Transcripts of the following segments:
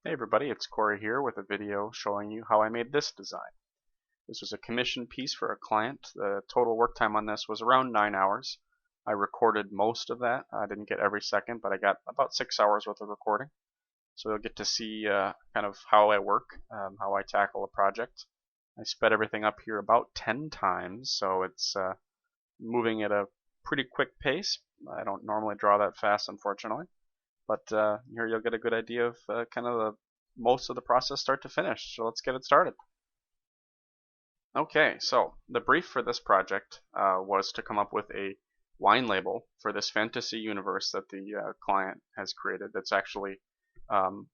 Hey everybody, it's Cory here with a video showing you how I made this design. This was a commission piece for a client. The total work time on this was around 9 hours. I recorded most of that. I didn't get every second, but I got about 6 hours worth of recording. So you'll get to see kind of how I work, how I tackle a project. I sped everything up here about 10 times, so it's moving at a pretty quick pace. I don't normally draw that fast, unfortunately. But here you'll get a good idea of kind of most of the process start to finish. So let's get it started. Okay, so the brief for this project was to come up with a wine label for this fantasy universe that the client has created. That's actually um,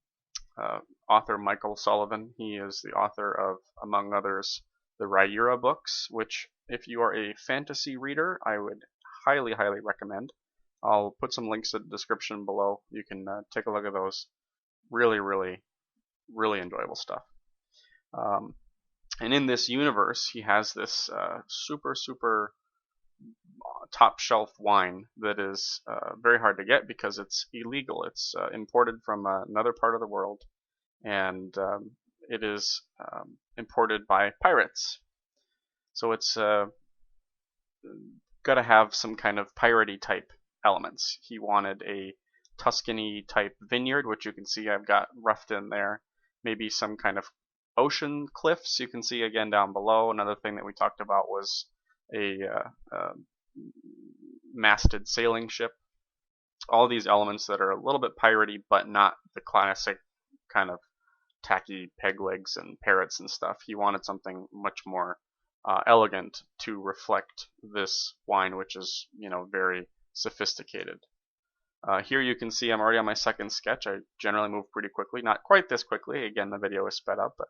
author Michael Sullivan. He is the author of, among others, the Rhaenyra books, which if you are a fantasy reader, I would highly, highly recommend. I'll put some links in the description below. You can take a look at those. Really, really, really enjoyable stuff. And in this universe, he has this super, super top shelf wine that is very hard to get because it's illegal. It's imported from another part of the world, and it is imported by pirates. So it's got to have some kind of piratey type elements. He wanted a Tuscany type vineyard, which you can see I've got roughed in there. Maybe some kind of ocean cliffs you can see again down below. Another thing that we talked about was a masted sailing ship. All these elements that are a little bit piratey, but not the classic kind of tacky peg legs and parrots and stuff. He wanted something much more elegant to reflect this wine, which is, you know, very sophisticated. Here you can see I'm already on my second sketch. I generally move pretty quickly, not quite this quickly. Again, the video is sped up, but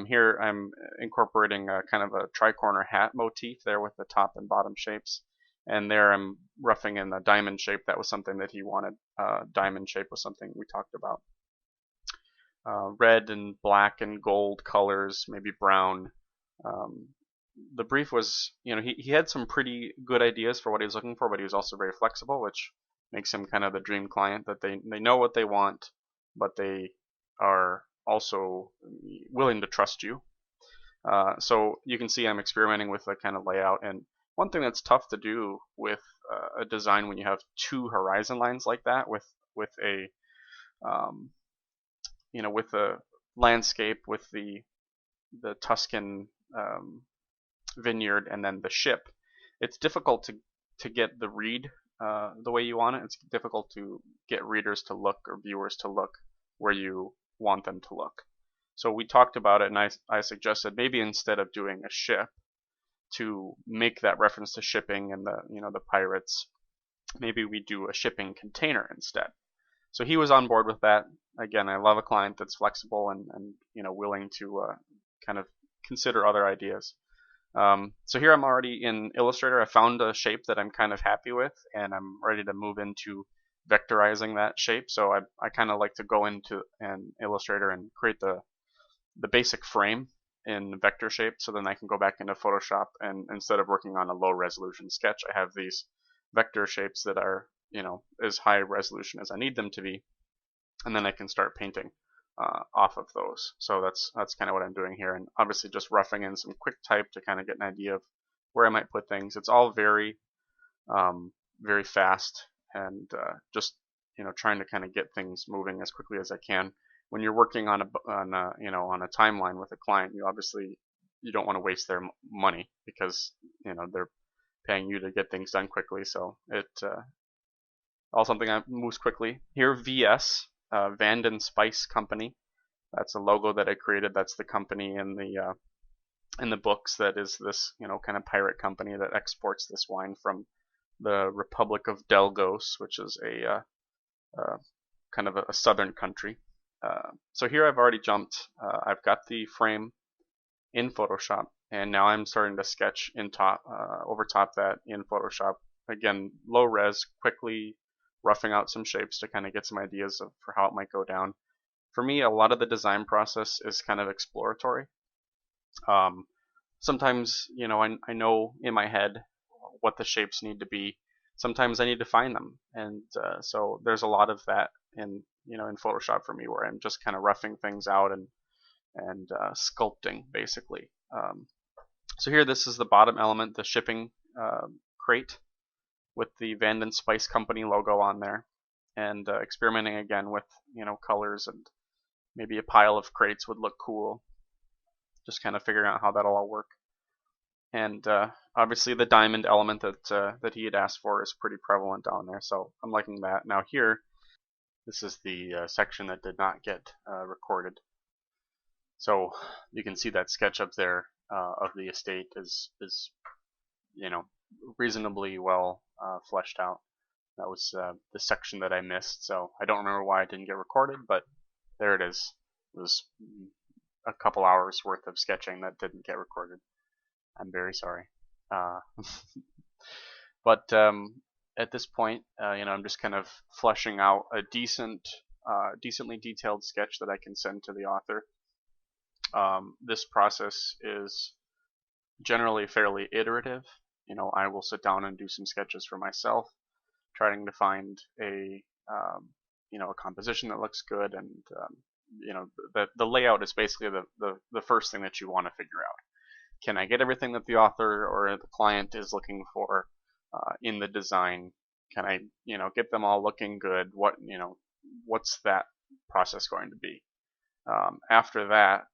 here I'm incorporating a kind of a tri-corner hat motif there with the top and bottom shapes. And there I'm roughing in the diamond shape. That was something that he wanted. Diamond shape was something we talked about. Red and black and gold colors, maybe brown. The brief was, you know, he had some pretty good ideas for what he was looking for, but he was also very flexible, which makes him kind of the dream client, that they know what they want, but they are also willing to trust you. So you can see I'm experimenting with the kind of layout, and one thing that's tough to do with a design when you have two horizon lines like that, with a you know, with a landscape, with the Tuscan vineyard and then the ship, it's difficult to get the read the way you want it. It's difficult to get readers to look or viewers to look where you want them to look. So we talked about it, and I suggested maybe instead of doing a ship, to make that reference to shipping and the, you know, the pirates, maybe we do a shipping container instead. So he was on board with that. Again, I love a client that's flexible and you know, willing to kind of consider other ideas. So here I'm already in Illustrator. I found a shape that I'm kind of happy with, and I'm ready to move into vectorizing that shape. So I kind of like to go into an Illustrator and create the basic frame in vector shape, so then I can go back into Photoshop, and instead of working on a low resolution sketch, I have these vector shapes that are, you know, as high resolution as I need them to be, and then I can start painting off of those. So that's kind of what I'm doing here, and obviously just roughing in some quick type to kind of get an idea of where I might put things. It's all very very fast, and just, you know, trying to kind of get things moving as quickly as I can. When you're working on a you know, on a timeline with a client, you don't want to waste their money, because, you know, they're paying you to get things done quickly. So it all something that moves quickly. Here, VS, Vanden Spice Company. That's a logo that I created. That's the company in the books that is this, you know, kind of pirate company that exports this wine from the Republic of Delgos, which is a kind of a southern country. So here I've already jumped. I've got the frame in Photoshop, and now I'm starting to sketch over top that in Photoshop. Again, low res, quickly roughing out some shapes to kind of get some ideas for how it might go down. For me, a lot of the design process is kind of exploratory. Sometimes, you know, I know in my head what the shapes need to be. Sometimes I need to find them, and so there's a lot of that in in Photoshop for me, where I'm just kind of roughing things out and sculpting basically. So here, this is the bottom element, the shipping crate with the Vanden Spice Company logo on there, and experimenting again with colors, and maybe a pile of crates would look cool. Just kind of figuring out how that'll all work. And obviously the diamond element that he had asked for is pretty prevalent down there, so I'm liking that. Now here, this is the section that did not get recorded. So you can see that sketch up there of the estate is reasonably well fleshed out. That was the section that I missed, so I don't remember why it didn't get recorded, but there it is. It was a couple hours worth of sketching that didn't get recorded. I'm very sorry. But at this point, I'm just kind of fleshing out a decently detailed sketch that I can send to the author. This process is generally fairly iterative. I will sit down and do some sketches for myself, trying to find a composition that looks good, and the layout is basically the first thing that you want to figure out. Can I get everything that the author or the client is looking for in the design? Can I get them all looking good? What's that process going to be? After that,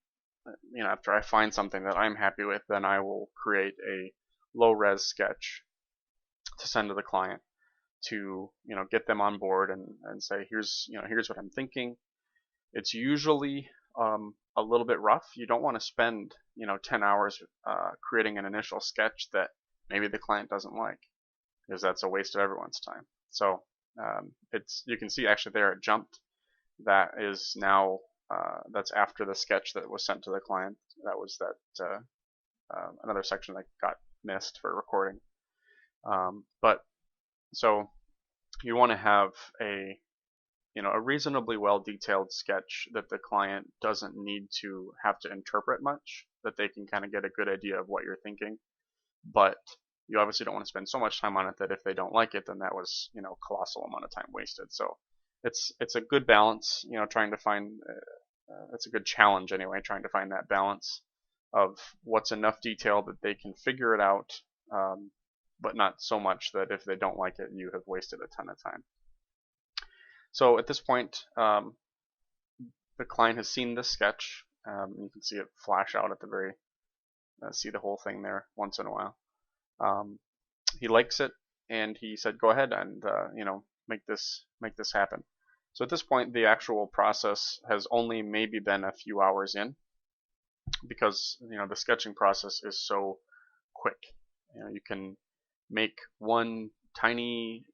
after I find something that I'm happy with, then I will create a low-res sketch to send to the client to get them on board and say, here's what I'm thinking. It's usually a little bit rough. You don't want to spend 10 hours creating an initial sketch that maybe the client doesn't like, because that's a waste of everyone's time. So you can see actually there it jumped. That is now that's after the sketch that was sent to the client. That was another section that got missed for recording. But so you want to have a reasonably well detailed sketch that the client doesn't need to have to interpret much, that they can kind of get a good idea of what you're thinking. But you obviously don't want to spend so much time on it that if they don't like it, then that was colossal amount of time wasted. So it's a good balance, trying to find it's a good challenge anyway, trying to find that balance of what's enough detail that they can figure it out, but not so much that if they don't like it, you have wasted a ton of time. So at this point, the client has seen this sketch. You can see it flash out at the very, see the whole thing there once in a while. He likes it, and he said, "Go ahead and make this happen." So at this point, the actual process has only maybe been a few hours in, because the sketching process is so quick. You can make one tiny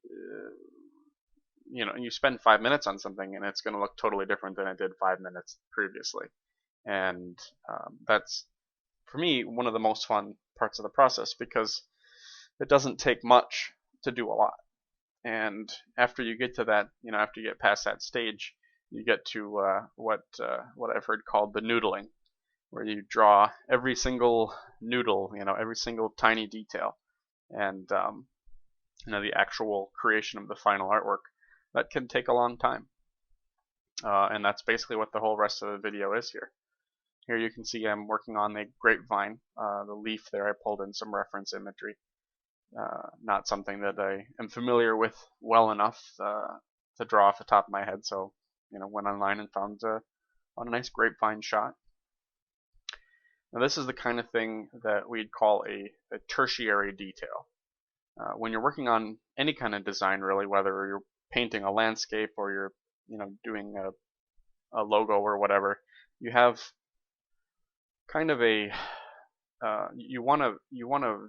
you spend 5 minutes on something and it's going to look totally different than it did 5 minutes previously. And that's, for me, one of the most fun parts of the process, because it doesn't take much to do a lot. And after you get to that, after you get past that stage, you get to what I've heard called the noodling, where you draw every single noodle, every single tiny detail, and the actual creation of the final artwork. That can take a long time, and that's basically what the whole rest of the video is here. Here you can see I'm working on the grapevine, the leaf there. I pulled in some reference imagery, not something that I am familiar with well enough to draw off the top of my head, so went online and found a nice grapevine shot. Now this is the kind of thing that we'd call a tertiary detail. When you're working on any kind of design, really, whether you're painting a landscape or you're doing a logo or whatever, you have kind of a you want to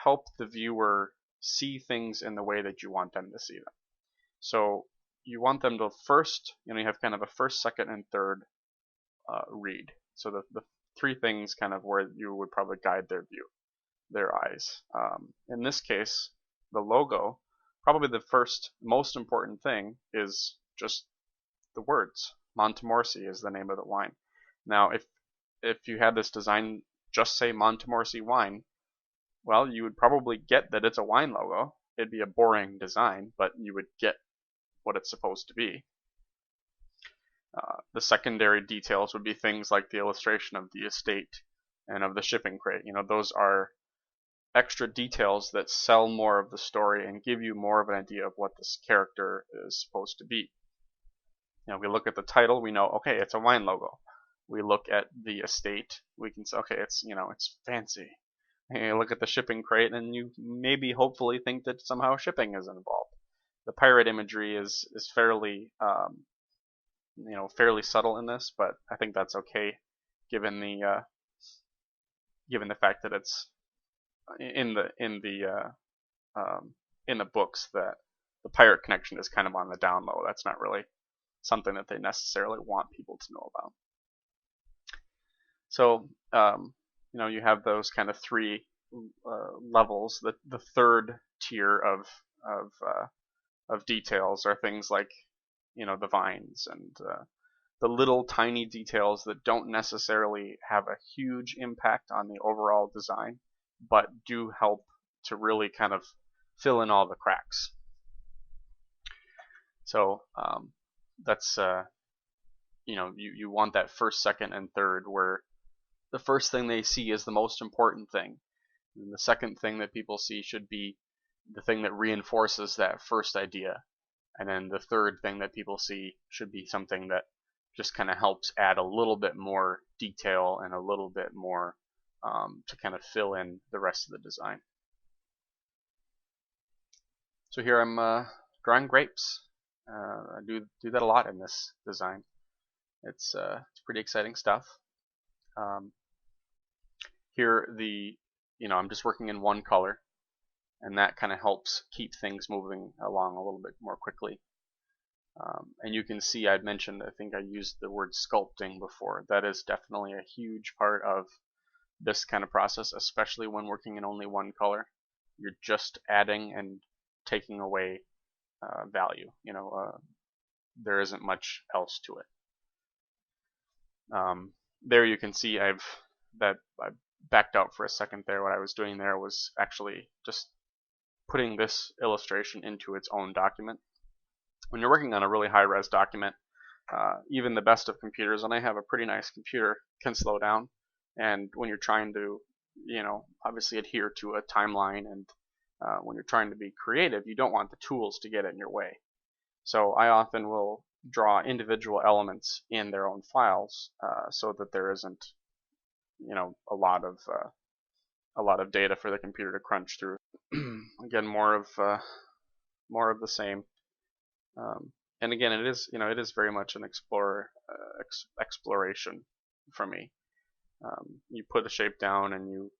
help the viewer see things in the way that you want them to see them. So you want them to first, you have kind of a first, second, and third read. So the three things kind of where you would probably guide their view, their eyes. In this case, the logo, probably the first most important thing is just the words. Montemorcey is the name of the wine. Now, if you had this design just say Montemorcey wine, well, you would probably get that it's a wine logo. It'd be a boring design, but you would get what it's supposed to be. The secondary details would be things like the illustration of the estate and of the shipping crate. Those are extra details that sell more of the story and give you more of an idea of what this character is supposed to be. We look at the title, we know, okay, it's a wine logo. We look at the estate, we can say, okay, it's fancy. And you look at the shipping crate, and you maybe hopefully think that somehow shipping is involved. The pirate imagery is fairly fairly subtle in this, but I think that's okay given the fact that it's in the books that the pirate connection is kind of on the down low. That's not really something that they necessarily want people to know about. So you have those kind of three levels. The third tier of details are things like the vines and the little tiny details that don't necessarily have a huge impact on the overall design, but do help to really kind of fill in all the cracks. So that's you want that first, second, and third, where the first thing they see is the most important thing, and the second thing that people see should be the thing that reinforces that first idea, and then the third thing that people see should be something that just kind of helps add a little bit more detail and a little bit more to kind of fill in the rest of the design. So here I'm drawing grapes. I do that a lot in this design. It's pretty exciting stuff. Here I'm just working in one color, and that kind of helps keep things moving along a little bit more quickly. And you can see I'd mentioned, I think I used the word sculpting before. That is definitely a huge part of this kind of process, especially when working in only one color. You're just adding and taking away value. There isn't much else to it. There you can see I backed out for a second there. What I was doing there was actually just putting this illustration into its own document. When you're working on a really high-res document, even the best of computers, and I have a pretty nice computer, can slow down. And when you're trying to, obviously adhere to a timeline, and when you're trying to be creative, you don't want the tools to get in your way. So I often will draw individual elements in their own files so that there isn't, a lot of data for the computer to crunch through. Again, more of the same. And again, it is very much an exploration for me. You put a shape down and you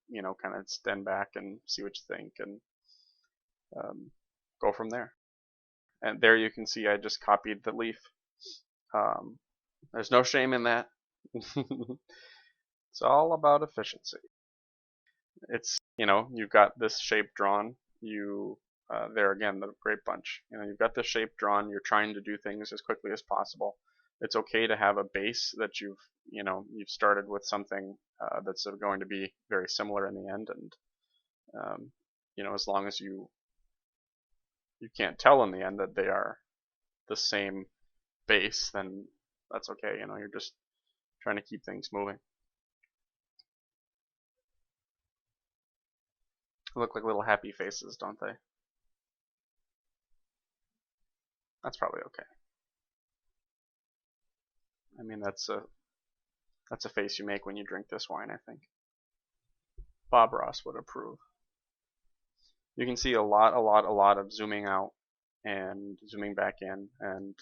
kind of stand back and see what you think, and go from there. And there you can see I just copied the leaf. There's no shame in that. It's all about efficiency. It's you've got this shape drawn. There again, the grape bunch. You've got the shape drawn. You're trying to do things as quickly as possible. It's okay to have a base that you've started with something that's going to be very similar in the end, and as long as you can't tell in the end that they are the same base, then that's okay. You're just trying to keep things moving. They look like little happy faces, don't they? That's probably okay. I mean, that's a face you make when you drink this wine, I think. Bob Ross would approve. You can see a lot of zooming out and zooming back in, and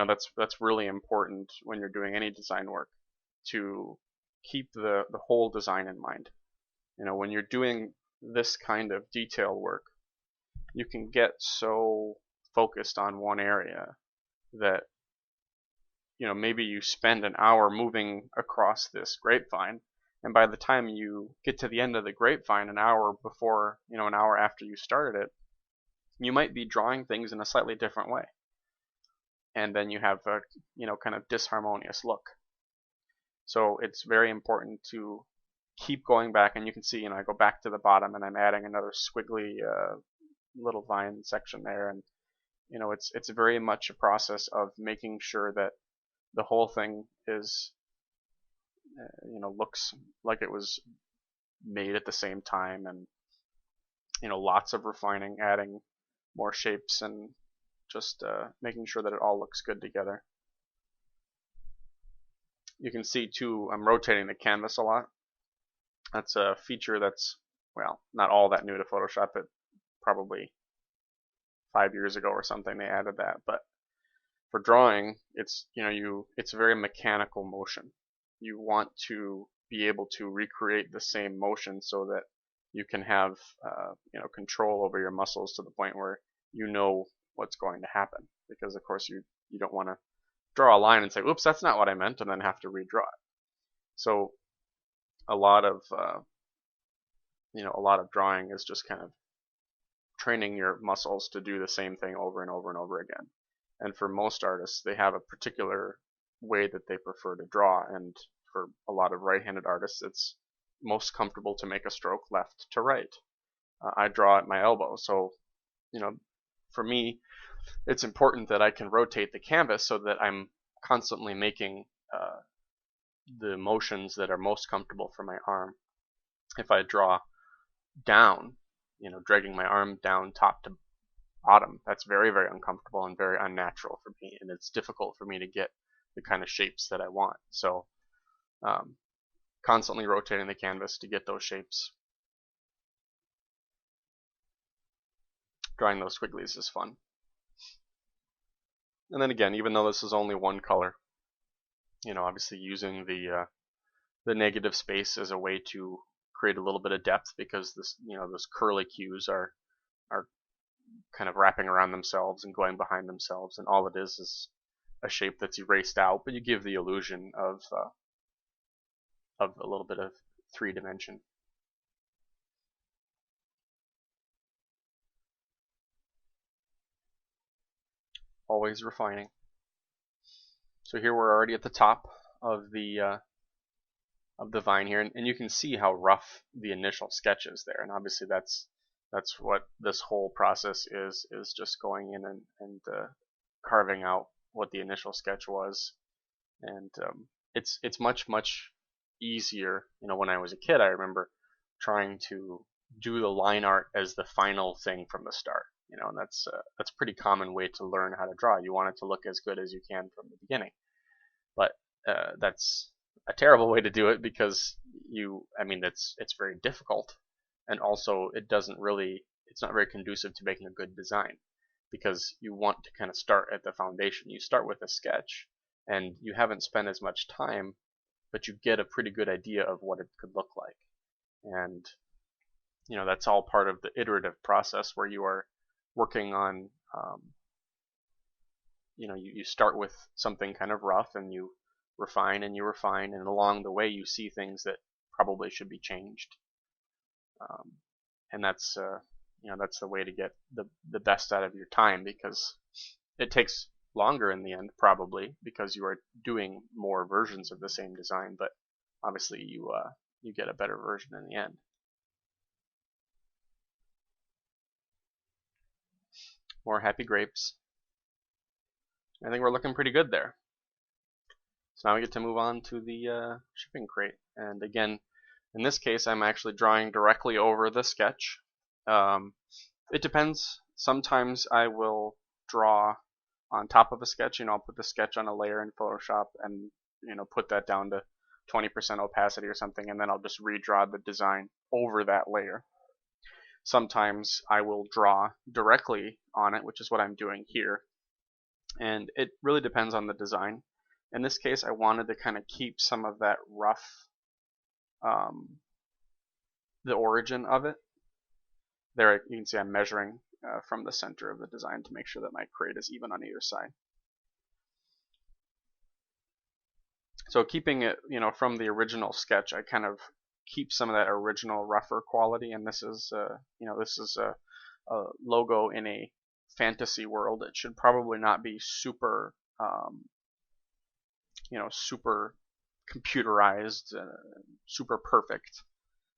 that's really important when you're doing any design work, to keep the whole design in mind. When you're doing this kind of detail work, you can get so focused on one area that maybe you spend an hour moving across this grapevine, and by the time you get to the end of the grapevine, an hour before, an hour after you started it, you might be drawing things in a slightly different way, and then you have a kind of disharmonious look. So it's very important to keep going back, and you can see I go back to the bottom and I'm adding another squiggly little vine section there, and it's very much a process of making sure that the whole thing is looks like it was made at the same time, and lots of refining, adding more shapes, and just making sure that it all looks good together. You can see too, I'm rotating the canvas a lot. That's a feature that's, well, not all that new to Photoshop. It probably 5 years ago or something they added that, but for drawing, it's it's a very mechanical motion. You want to be able to recreate the same motion so that you can have control over your muscles to the point where you know what's going to happen. Because of course you don't want to draw a line and say, "Oops, that's not what I meant," and then have to redraw it. So a lot of drawing is just kind of training your muscles to do the same thing over and over and over again. And for most artists, they have a particular way that they prefer to draw. And for a lot of right-handed artists, it's most comfortable to make a stroke left to right. I draw at my elbow, so for me, it's important that I can rotate the canvas so that I'm constantly making the motions that are most comfortable for my arm. If I draw down, dragging my arm down top to bottom, that's very, very uncomfortable and very unnatural for me, and it's difficult for me to get the kind of shapes that I want. So constantly rotating the canvas to get those shapes. Drawing those squigglies is fun. And then again, even though this is only one color, obviously using the negative space as a way to create a little bit of depth, because those curly cues are kind of wrapping around themselves and going behind themselves, and all it is a shape that's erased out, but you give the illusion of a little bit of 3-dimension. Always refining. So here we're already at the top of the vine here, and you can see how rough the initial sketch is there, and obviously that's what this whole process is just going in and carving out what the initial sketch was. And it's much easier. When I was a kid, I remember trying to do the line art as the final thing from the start. And that's a pretty common way to learn how to draw. You want it to look as good as you can from the beginning, but that's a terrible way to do it, because it's very difficult, and also it's not very conducive to making a good design, because you want to kind of start at the foundation. You start with a sketch, and you haven't spent as much time, but you get a pretty good idea of what it could look like. And that's all part of the iterative process, where you are working on you start with something kind of rough, and you refine and you refine, and along the way you see things that probably should be changed. And that's the way to get the best out of your time, because it takes longer in the end, probably, because you are doing more versions of the same design, but obviously you get a better version in the end. More happy grapes. I think we're looking pretty good there. So now we get to move on to the shipping crate. And again, in this case, I'm actually drawing directly over the sketch. It depends. Sometimes I will draw on top of a sketch. I'll put the sketch on a layer in Photoshop and put that down to 20% opacity or something, and then I'll just redraw the design over that layer. Sometimes I will draw directly on it, which is what I'm doing here, and it really depends on the design. In this case, I wanted to kind of keep some of that rough, the origin of it. There you can see I'm measuring from the center of the design to make sure that my crate is even on either side. So keeping it, from the original sketch, I kind of keep some of that original rougher quality. And this is, a logo in a fantasy world. It should probably not be super, super computerized, super perfect.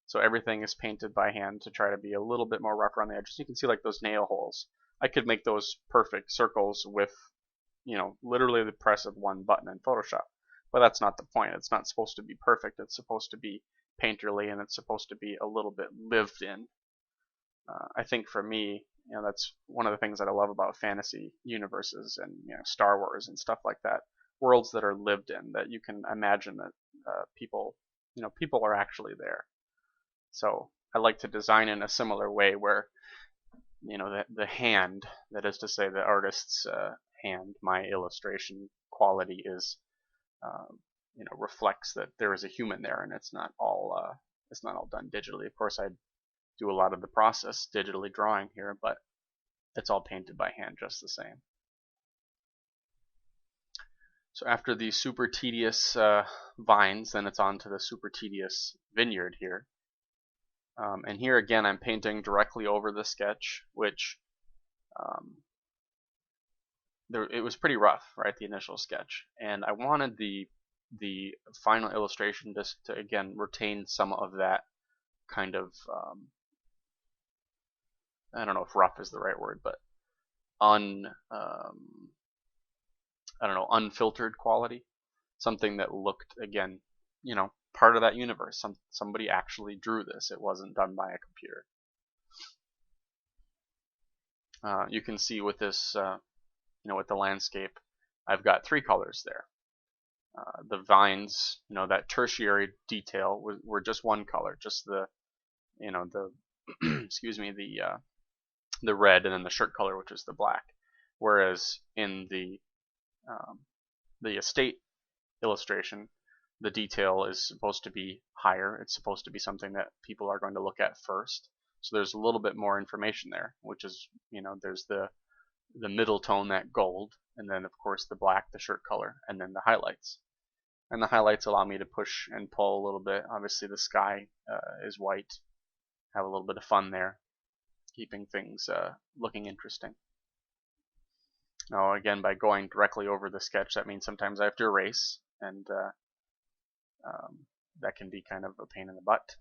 So everything is painted by hand to try to be a little bit more rougher on the edges. You can see like those nail holes. I could make those perfect circles with, literally the press of one button in Photoshop. But that's not the point. It's not supposed to be perfect. It's supposed to be painterly, and it's supposed to be a little bit lived in. I think for me, that's one of the things that I love about fantasy universes and Star Wars and stuff like that. Worlds that are lived in, that you can imagine that people are actually there. So I like to design in a similar way where the hand, that is to say the artist's hand, my illustration quality is reflects that there is a human there, and it's not all done digitally. Of course, I do a lot of the process digitally drawing here, but it's all painted by hand just the same. So after the super tedious vines, then it's on to the super tedious vineyard here. And here again, I'm painting directly over the sketch, which it was pretty rough, right? The initial sketch, and I wanted the final illustration just to again retain some of that kind of I don't know if rough is the right word, but unfiltered quality, something that looked again, part of that universe. Somebody actually drew this. It wasn't done by a computer. You can see with this, with the landscape, I've got 3 colors there. The vines, that tertiary detail were just one color, just the excuse me, the red, and then the shirt color, which is the black. Whereas in the estate illustration, the detail is supposed to be higher. It's supposed to be something that people are going to look at first. So there's a little bit more information there, which is, there's the middle tone, that gold, and then of course the black, the shirt color, and then the highlights. And the highlights allow me to push and pull a little bit. Obviously the sky is white. Have a little bit of fun there, keeping things looking interesting. Now again, by going directly over the sketch, that means sometimes I have to erase, and that can be kind of a pain in the butt.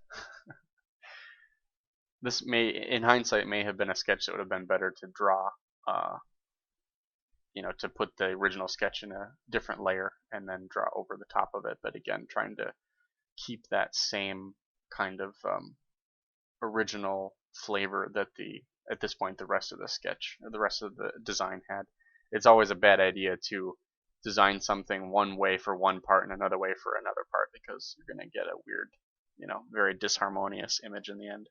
This may, in hindsight, may have been a sketch that would have been better to draw, to put the original sketch in a different layer and then draw over the top of it. But again, trying to keep that same kind of original flavor that at this point the rest of the sketch, or the rest of the design had. It's always a bad idea to design something one way for one part and another way for another part, because you're going to get a weird, very disharmonious image in the end.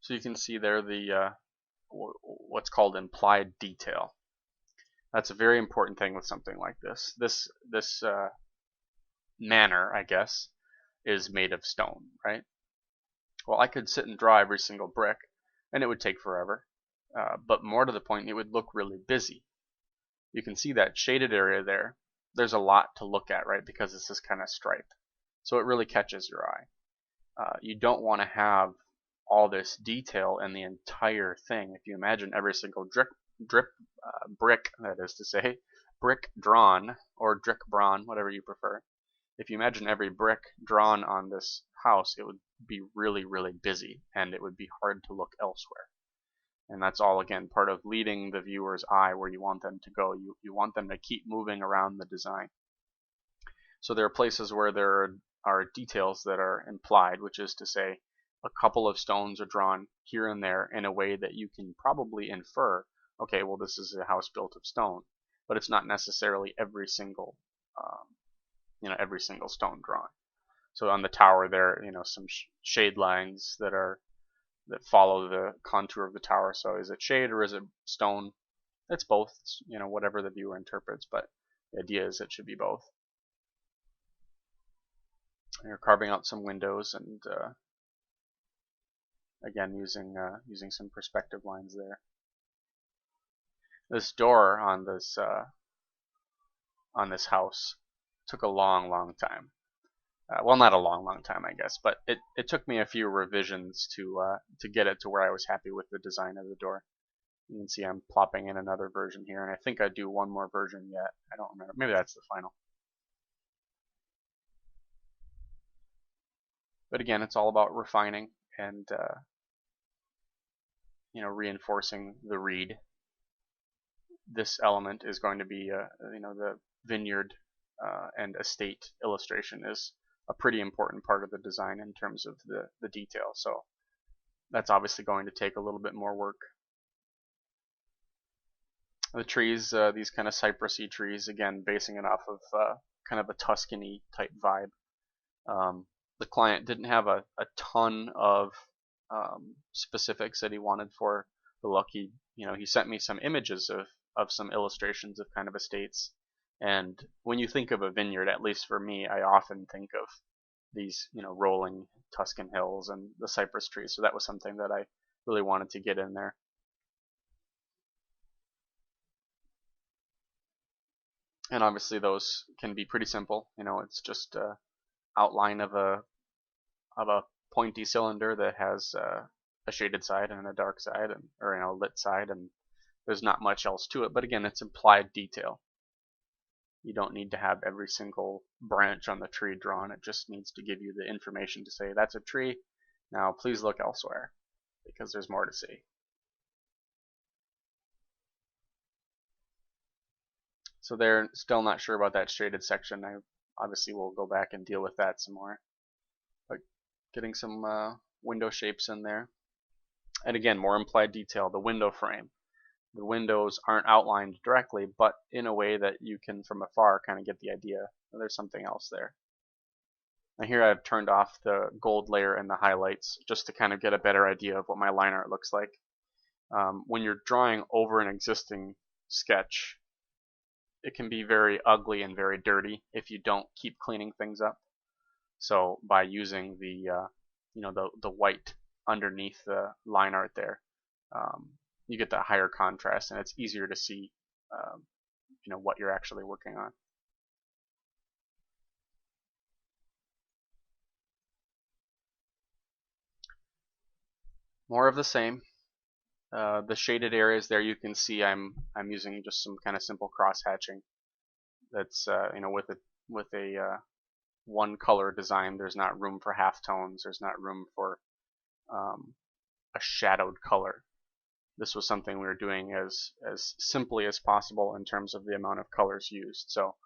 So you can see there the what's called implied detail. That's a very important thing with something like this. This manor, I guess, is made of stone, right? Well, I could sit and draw every single brick, and it would take forever. But more to the point, it would look really busy. You can see that shaded area there. There's a lot to look at, right? Because it's this kind of stripe. So it really catches your eye. You don't want to have all this detail in the entire thing. If you imagine every single brick, that is to say, brick drawn, or drick brawn, whatever you prefer. If you imagine every brick drawn on this house, it would be really, really busy, and it would be hard to look elsewhere. And that's all, again, part of leading the viewer's eye where you want them to go. You want them to keep moving around the design. So there are places where there are details that are implied, which is to say a couple of stones are drawn here and there in a way that you can probably infer, okay, well, this is a house built of stone, but it's not necessarily every single stone drawn. So on the tower there, some shade lines that follow the contour of the tower. So is it shade or is it stone? It's both. It's, whatever the viewer interprets, but the idea is it should be both. You're carving out some windows, and again using some perspective lines there. This door on this house took a long time. Well, not a long time, I guess, but it took me a few revisions to get it to where I was happy with the design of the door. You can see I'm plopping in another version here, and I think I do one more version yet. I don't remember. Maybe that's the final. But again, it's all about refining and reinforcing the reed. This element is going to be the vineyard and estate illustration is a pretty important part of the design in terms of the detail. So that's obviously going to take a little bit more work. The trees, these kind of cypressy trees, again, basing it off of kind of a Tuscany type vibe. The client didn't have a ton of specifics that he wanted for the look. He sent me some images of some illustrations of kind of estates. And when you think of a vineyard, at least for me, I often think of these, rolling Tuscan hills and the cypress trees. So that was something that I really wanted to get in there. And obviously those can be pretty simple. It's just a outline of a pointy cylinder that has a shaded side and a dark side, or a lit side, and there's not much else to it. But again, it's implied detail. You don't need to have every single branch on the tree drawn. It just needs to give you the information to say that's a tree. Now please look elsewhere because there's more to see. So they're still not sure about that shaded section. I obviously will go back and deal with that some more. But getting some window shapes in there. And again, more implied detail. The window frame. The windows aren't outlined directly, but in a way that you can, from afar, kind of get the idea that there's something else there. Now here I've turned off the gold layer and the highlights just to kind of get a better idea of what my line art looks like. When you're drawing over an existing sketch, it can be very ugly and very dirty if you don't keep cleaning things up. So by using the white underneath the line art there, you get that higher contrast, and it's easier to see what you're actually working on. More of the same. The shaded areas there, you can see I'm using just some kind of simple cross hatching. That's with a one color design. There's not room for half tones. There's not room for a shadowed color. This was something we were doing as simply as possible in terms of the amount of colors used. So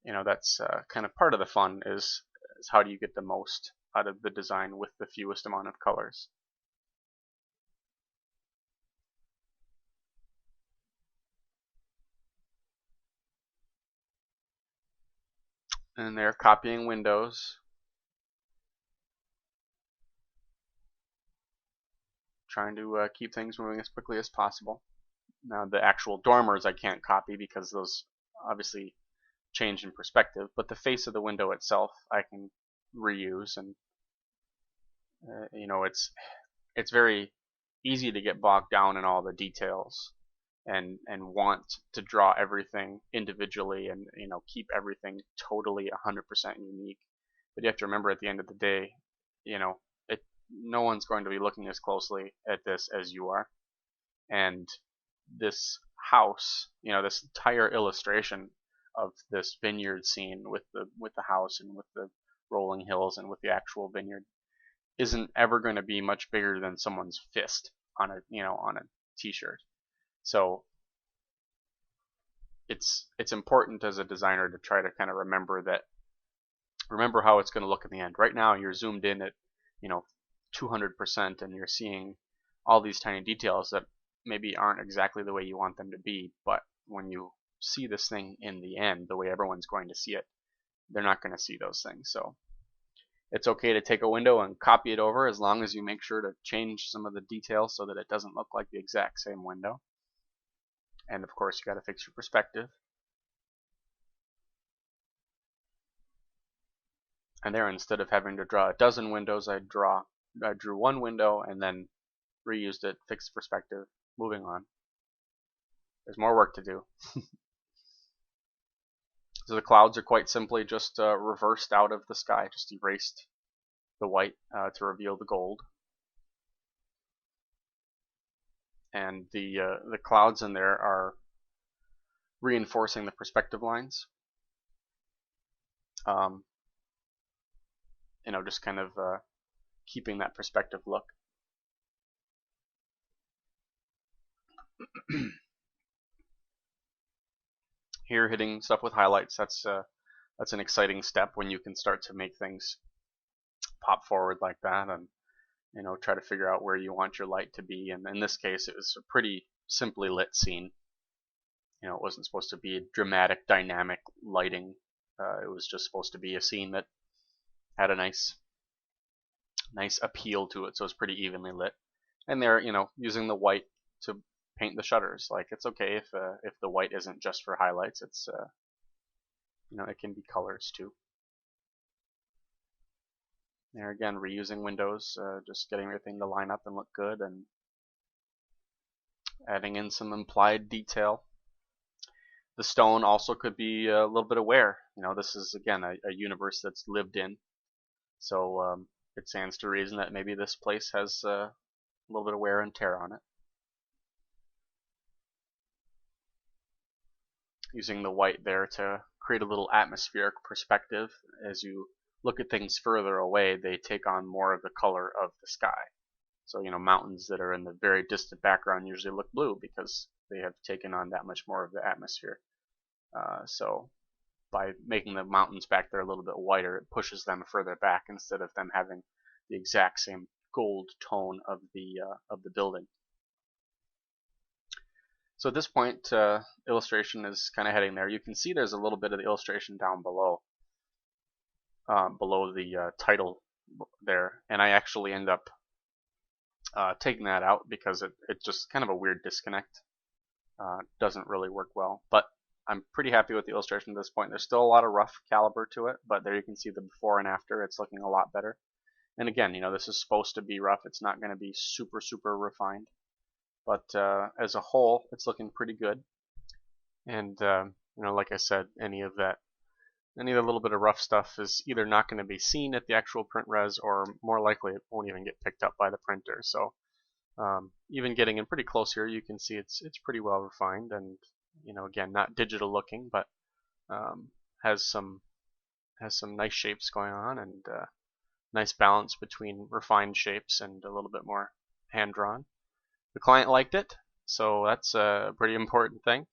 that's kind of part of the fun is how do you get the most out of the design with the fewest amount of colors. And they're copying windows, trying to keep things moving as quickly as possible. Now the actual dormers I can't copy because those obviously change in perspective, but the face of the window itself I can reuse, and it's very easy to get bogged down in all the details and want to draw everything individually and keep everything totally 100% unique. But you have to remember at the end of the day, no one's going to be looking as closely at this as you are. And this house, this entire illustration of this vineyard scene with the house and with the rolling hills and with the actual vineyard isn't ever going to be much bigger than someone's fist on a t-shirt. So it's important as a designer to try to kind of remember how it's going to look in the end. Right now you're zoomed in at 200% and you're seeing all these tiny details that maybe aren't exactly the way you want them to be, but when you see this thing in the end, the way everyone's going to see it, they're not going to see those things. So it's okay to take a window and copy it over as long as you make sure to change some of the details so that it doesn't look like the exact same window. And of course you got to fix your perspective. And there, instead of having to draw a dozen windows, I drew one window and then reused it, fixed perspective, moving on. There's more work to do. So the clouds are quite simply just reversed out of the sky, just erased the white to reveal the gold. And the clouds in there are reinforcing the perspective lines. Just kind of keeping that perspective look. Here, hitting stuff with highlights, that's an exciting step when you can start to make things pop forward like that, and try to figure out where you want your light to be. And in this case, it was a pretty simply lit scene. It wasn't supposed to be dramatic, dynamic lighting. It was just supposed to be a scene that had a nice appeal to it, so it's pretty evenly lit. And they're using the white to paint the shutters. Like, it's okay if the white isn't just for highlights. It's it can be colors too. There again, reusing windows, just getting everything to line up and look good, and adding in some implied detail. The stone also could be a little bit of wear. This is again a universe that's lived in, so it stands to reason that maybe this place has a little bit of wear and tear on it. Using the white there to create a little atmospheric perspective. As you look at things further away, they take on more of the color of the sky. So mountains that are in the very distant background usually look blue because they have taken on that much more of the atmosphere. So by making the mountains back there a little bit whiter, it pushes them further back instead of them having the exact same gold tone of the building. So at this point, illustration is kind of heading there. You can see there's a little bit of the illustration down below, the title there, and I actually end up taking that out because it's just kind of a weird disconnect. Doesn't really work well, but I'm pretty happy with the illustration at this point. There's still a lot of rough caliber to it, but there you can see the before and after. It's looking a lot better. And again, this is supposed to be rough. It's not going to be super, super refined. But as a whole, it's looking pretty good. And like I said, any of the little bit of rough stuff is either not going to be seen at the actual print res, or more likely it won't even get picked up by the printer. So even getting in pretty close here, you can see it's pretty well refined, and again, not digital looking, but has some nice shapes going on, and nice balance between refined shapes and a little bit more hand drawn. The client liked it, so that's a pretty important thing,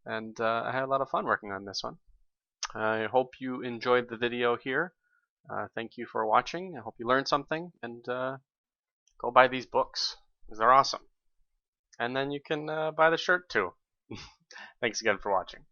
and I had a lot of fun working on this one. I hope you enjoyed the video here. Thank you for watching. I hope you learned something, and go buy these books because they're awesome. And then you can buy the shirt too. Thanks again for watching.